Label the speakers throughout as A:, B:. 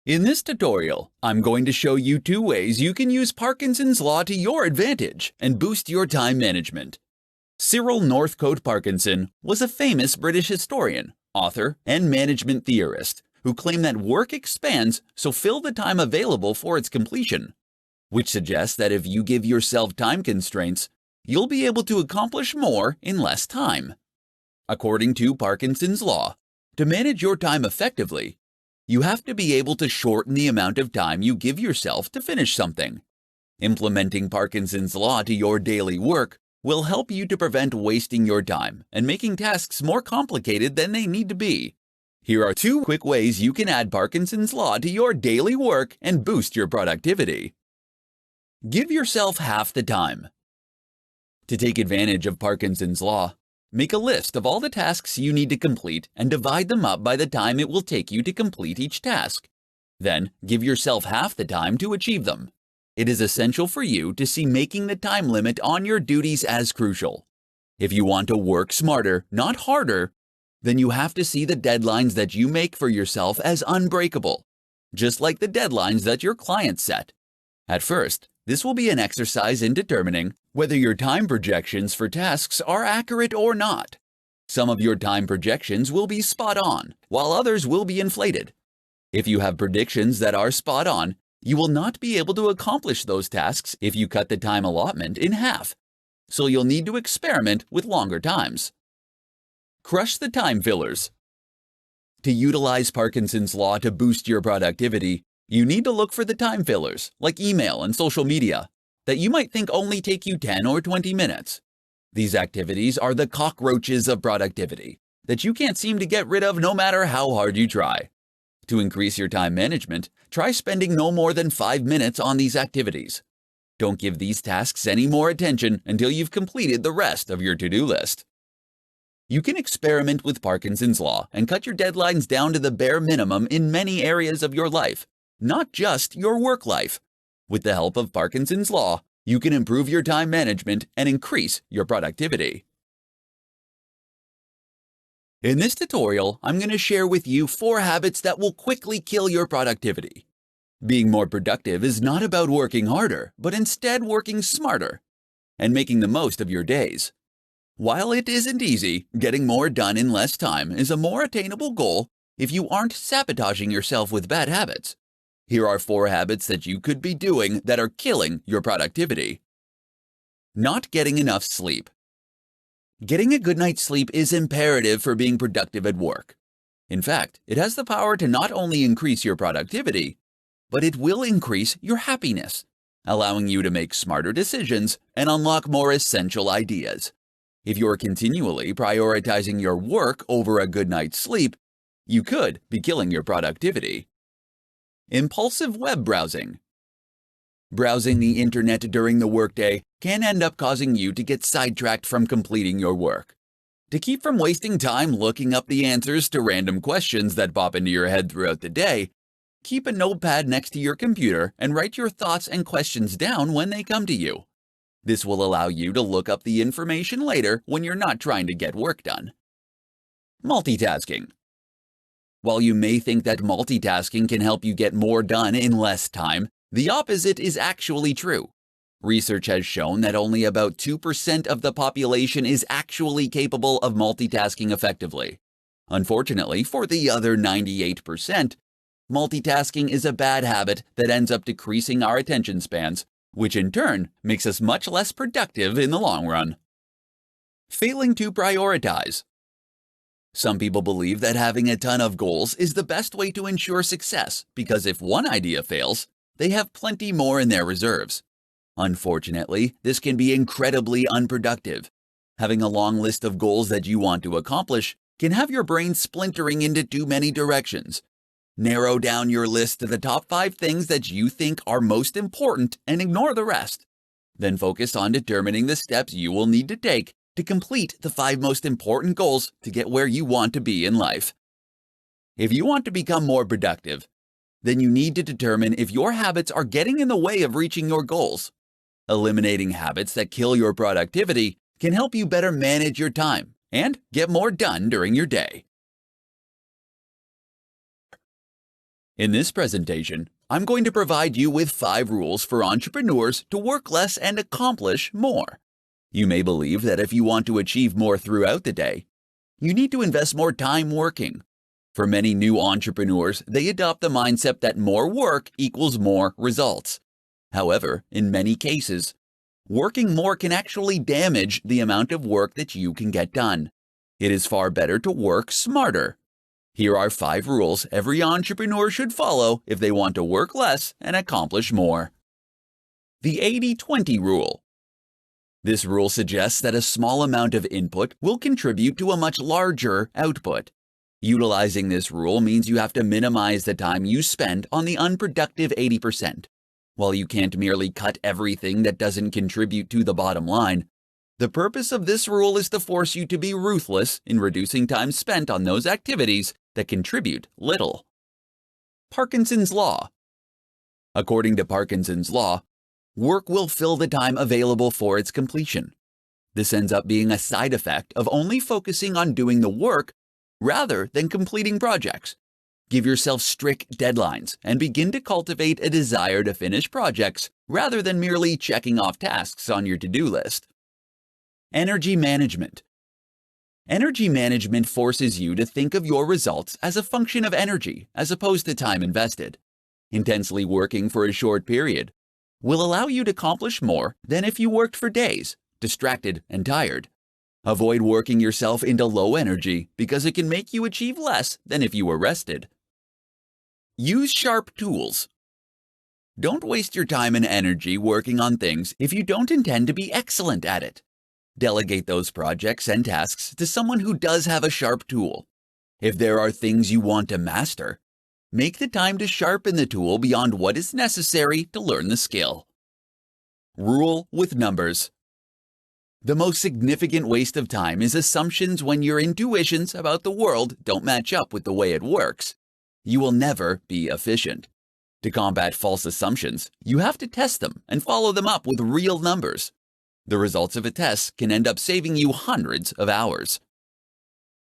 A: In this tutorial, I'm going to show you 2 ways you can use Parkinson's law to your advantage and boost your time management. Cyril Northcote Parkinson was a famous British historian, author, and management theorist who claimed that work expands, so fill the time available for its completion, which suggests that if you give yourself time constraints, you'll be able to accomplish more in less time. According to Parkinson's law, to manage your time effectively, you have to be able to shorten the amount of time you give yourself to finish something. Implementing Parkinson's law to your daily work will help you to prevent wasting your time and making tasks more complicated than they need to be. Here are 2 quick ways you can add Parkinson's law to your daily work and boost your productivity. Give yourself half the time. To take advantage of Parkinson's law, make a list of all the tasks you need to complete and divide them up by the time it will take you to complete each task. Then, give yourself half the time to achieve them. It is essential for you to see making the time limit on your duties as crucial. If you want to work smarter, not harder, then you have to see the deadlines that you make for yourself as unbreakable, just like the deadlines that your clients set. At first, this will be an exercise in determining whether your time projections for tasks are accurate or not. Some of your time projections will be spot on, while others will be inflated. If you have predictions that are spot on, you will not be able to accomplish those tasks if you cut the time allotment in half, so you'll need to experiment with longer times. Crush the time fillers. To utilize Parkinson's law to boost your productivity, you need to look for the time fillers, like email and social media, that you might think only take you 10 or 20 minutes. These activities are the cockroaches of productivity that you can't seem to get rid of no matter how hard you try. To increase your time management, try spending no more than 5 minutes on these activities. Don't give these tasks any more attention until you've completed the rest of your to-do list. You can experiment with Parkinson's law and cut your deadlines down to the bare minimum in many areas of your life, not just your work life. With the help of Parkinson's law, you can improve your time management and increase your productivity. In this tutorial, I'm going to share with you 4 habits that will quickly kill your productivity. Being more productive is not about working harder, but instead working smarter and making the most of your days. While it isn't easy, getting more done in less time is a more attainable goal if you aren't sabotaging yourself with bad habits. Here are 4 habits that you could be doing that are killing your productivity. Not getting enough sleep. Getting a good night's sleep is imperative for being productive at work. In fact, it has the power to not only increase your productivity, but it will increase your happiness, allowing you to make smarter decisions and unlock more essential ideas. If you're continually prioritizing your work over a good night's sleep, you could be killing your productivity. Impulsive web browsing. Browsing the internet during the workday can end up causing you to get sidetracked from completing your work. To keep from wasting time looking up the answers to random questions that pop into your head throughout the day, keep a notepad next to your computer and write your thoughts and questions down when they come to you. This will allow you to look up the information later when you're not trying to get work done. Multitasking. While you may think that multitasking can help you get more done in less time, the opposite is actually true. Research has shown that only about 2% of the population is actually capable of multitasking effectively. Unfortunately, for the other 98%, multitasking is a bad habit that ends up decreasing our attention spans, which in turn makes us much less productive in the long run. Failing to prioritize. Some people believe that having a ton of goals is the best way to ensure success because if one idea fails, they have plenty more in their reserves. Unfortunately, this can be incredibly unproductive. Having a long list of goals that you want to accomplish can have your brain splintering into too many directions. Narrow down your list to the top 5 things that you think are most important and ignore the rest. Then focus on determining the steps you will need to take to complete the 5 most important goals to get where you want to be in life. If you want to become more productive, then you need to determine if your habits are getting in the way of reaching your goals. Eliminating habits that kill your productivity can help you better manage your time and get more done during your day. In this presentation, I'm going to provide you with 5 rules for entrepreneurs to work less and accomplish more. You may believe that if you want to achieve more throughout the day, you need to invest more time working. For many new entrepreneurs, they adopt the mindset that more work equals more results. However, in many cases, working more can actually damage the amount of work that you can get done. It is far better to work smarter. Here are 5 rules every entrepreneur should follow if they want to work less and accomplish more. The 80-20 rule. This rule suggests that a small amount of input will contribute to a much larger output. Utilizing this rule means you have to minimize the time you spend on the unproductive 80%. While you can't merely cut everything that doesn't contribute to the bottom line, the purpose of this rule is to force you to be ruthless in reducing time spent on those activities that contribute little. Parkinson's Law. According to Parkinson's Law, work will fill the time available for its completion. This ends up being a side effect of only focusing on doing the work rather than completing projects. Give yourself strict deadlines and begin to cultivate a desire to finish projects rather than merely checking off tasks on your to-do list. Energy management. Energy management forces you to think of your results as a function of energy as opposed to time invested. Intensely working for a short period will allow you to accomplish more than if you worked for days, distracted and tired. Avoid working yourself into low energy because it can make you achieve less than if you were rested. Use sharp tools. Don't waste your time and energy working on things if you don't intend to be excellent at it. Delegate those projects and tasks to someone who does have a sharp tool. If there are things you want to master, make the time to sharpen the tool beyond what is necessary to learn the skill. Rule with numbers. The most significant waste of time is assumptions when your intuitions about the world don't match up with the way it works. You will never be efficient. To combat false assumptions, you have to test them and follow them up with real numbers. The results of a test can end up saving you hundreds of hours.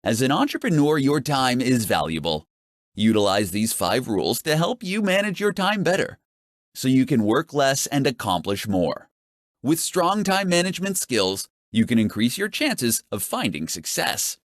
A: As an entrepreneur, your time is valuable. Utilize these 5 rules to help you manage your time better, so you can work less and accomplish more. With strong time management skills, you can increase your chances of finding success.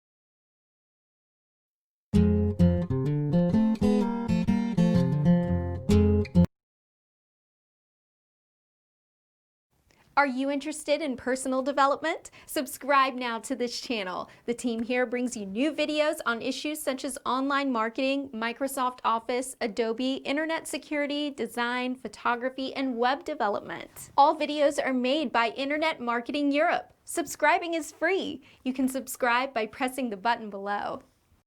B: Are you interested in personal development? Subscribe now to this channel. The team here brings you new videos on issues such as online marketing, Microsoft Office, Adobe, internet security, design, photography, and web development. All videos are made by Internet Marketing Europe. Subscribing is free. You can subscribe by pressing the button below.